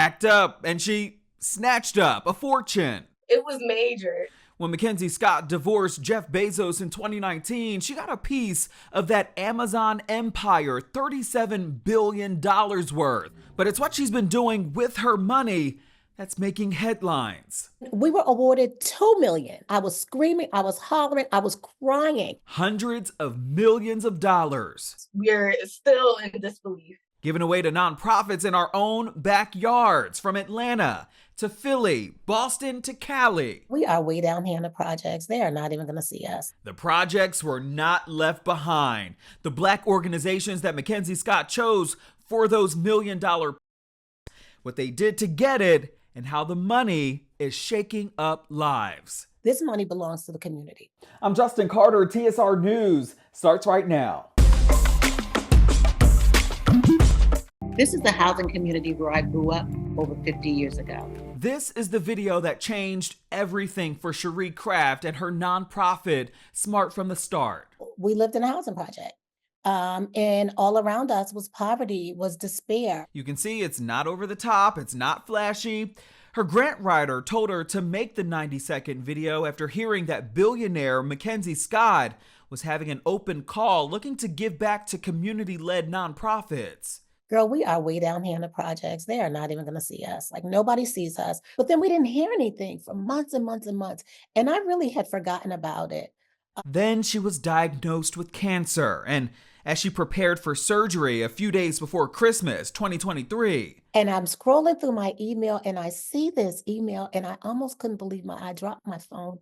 packed up and she snatched up a fortune. It was major. When Mackenzie Scott divorced Jeff Bezos in 2019, she got a piece of that Amazon empire, $37 billion worth. But it's what she's been doing with her money that's making headlines. We were awarded $2 million. I was screaming, I was hollering, I was crying. Hundreds of millions of dollars. We're still in disbelief. Given away to nonprofits in our own backyards, from Atlanta to Philly, Boston to Cali. We are way down here in the projects. They are not even going to see us. The projects were not left behind. The Black organizations that Mackenzie Scott chose for those $1 million, what they did to get it, and how the money is shaking up lives. This money belongs to the community. I'm Justin Carter. TSR Newz starts right now. This is the housing community where I grew up over 50 years ago. This is the video that changed everything for Cherie Craft and her nonprofit, Smart from the Start. We lived in a housing project. And all around us was poverty, was despair. You can see it's not over the top, it's not flashy. Her grant writer told her to make the 90-second video after hearing that billionaire Mackenzie Scott was having an open call looking to give back to community-led nonprofits. Girl, we are way down here in the projects. They are not even going to see us. Like, nobody sees us. But then we didn't hear anything for months and months and months. And I really had forgotten about it. Then she was diagnosed with cancer, and as she prepared for surgery a few days before Christmas 2023. And I'm scrolling through my email and I see this email and I almost couldn't believe I dropped my phone.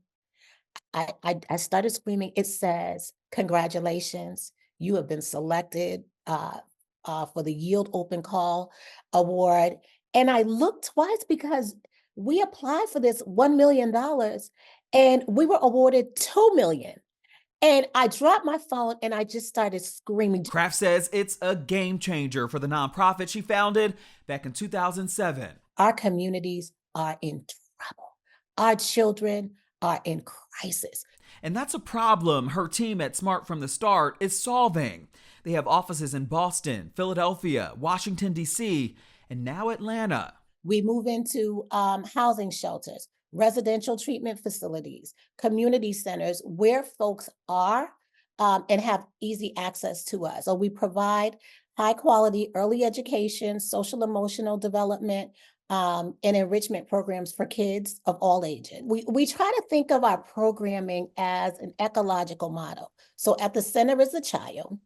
I started screaming. It says, "Congratulations, you have been selected for the Yield Open Call Award." And I looked twice because we applied for this $1 million and we were awarded $2 million. And I dropped my phone and I just started screaming. Craft says it's a game changer for the nonprofit she founded back in 2007. Our communities are in trouble. Our children are in crisis. And that's a problem her team at Smart from the Start is solving. They have offices in Boston, Philadelphia, Washington, D.C., and now Atlanta. We move into housing shelters, residential treatment facilities, community centers where folks are and have easy access to us. So we provide high quality early education, social emotional development, and enrichment programs for kids of all ages. We try to think of our programming as an ecological model. So at the center is the child,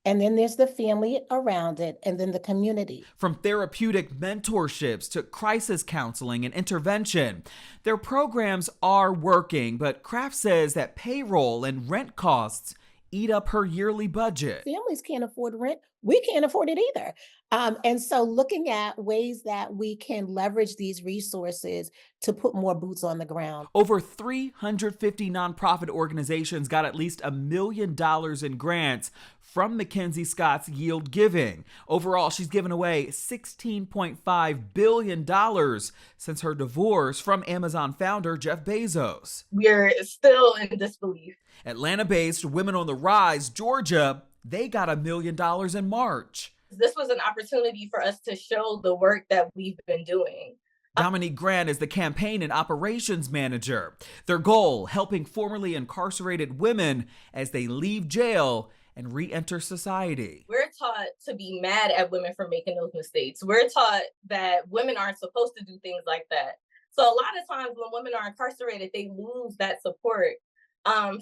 and then there's the family around it, and then the community. From therapeutic mentorships to crisis counseling and intervention, their programs are working, but Craft says that payroll and rent costs eat up her yearly budget. Families can't afford rent. We can't afford it either. And so looking at ways that we can leverage these resources to put more boots on the ground. Over 350 nonprofit organizations got at least $1 million in grants from Mackenzie Scott's Yield Giving. Overall, she's given away $16.5 billion since her divorce from Amazon founder Jeff Bezos. We're still in disbelief. Atlanta-based Women on the Rise, Georgia, they got $1 million in March. This was an opportunity for us to show the work that we've been doing. Dominique Grant is the campaign and operations manager. Their goal, helping formerly incarcerated women as they leave jail and re-enter society. We're taught to be mad at women for making those mistakes. We're taught that women aren't supposed to do things like that. So a lot of times when women are incarcerated, they lose that support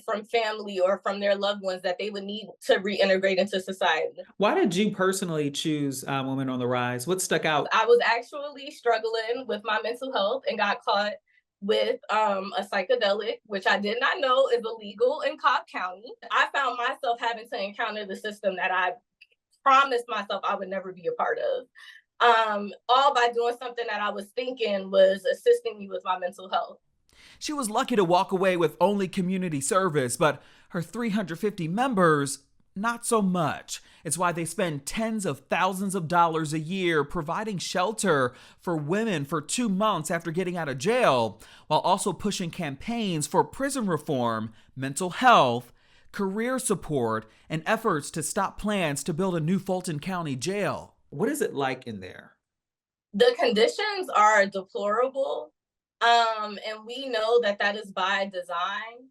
from family or from their loved ones that they would need to reintegrate into society. Why did you personally choose Women on the Rise? What stuck out? I was actually struggling with my mental health and got caught with a psychedelic, which I did not know is illegal in Cobb County. I found myself having to encounter the system that I promised myself I would never be a part of. All by doing something that I was thinking was assisting me with my mental health. She was lucky to walk away with only community service, but her 350 members, not so much. It's why they spend tens of thousands of dollars a year providing shelter for women for 2 months after getting out of jail, while also pushing campaigns for prison reform, mental health, career support, and efforts to stop plans to build a new Fulton County jail. What is it like in there? The conditions are deplorable, and we know that that is by design.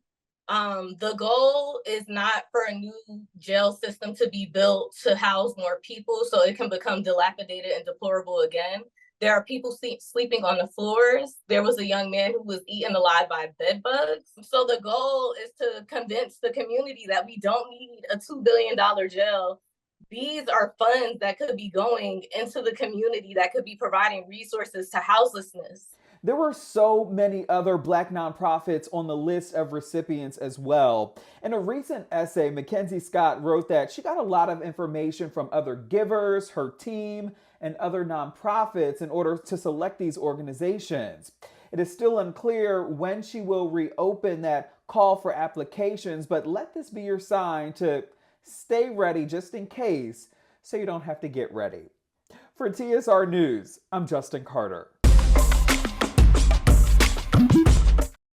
The goal is not for a new jail system to be built to house more people so it can become dilapidated and deplorable again. There are people sleeping on the floors. There was a young man who was eaten alive by bed bugs. So the goal is to convince the community that we don't need a $2 billion jail. These are funds that could be going into the community that could be providing resources to houselessness. There were so many other Black nonprofits on the list of recipients as well. In a recent essay, Mackenzie Scott wrote that she got a lot of information from other givers, her team, and other nonprofits in order to select these organizations. It is still unclear when she will reopen that call for applications, but let this be your sign to stay ready just in case so you don't have to get ready. For TSR News, I'm Justin Carter.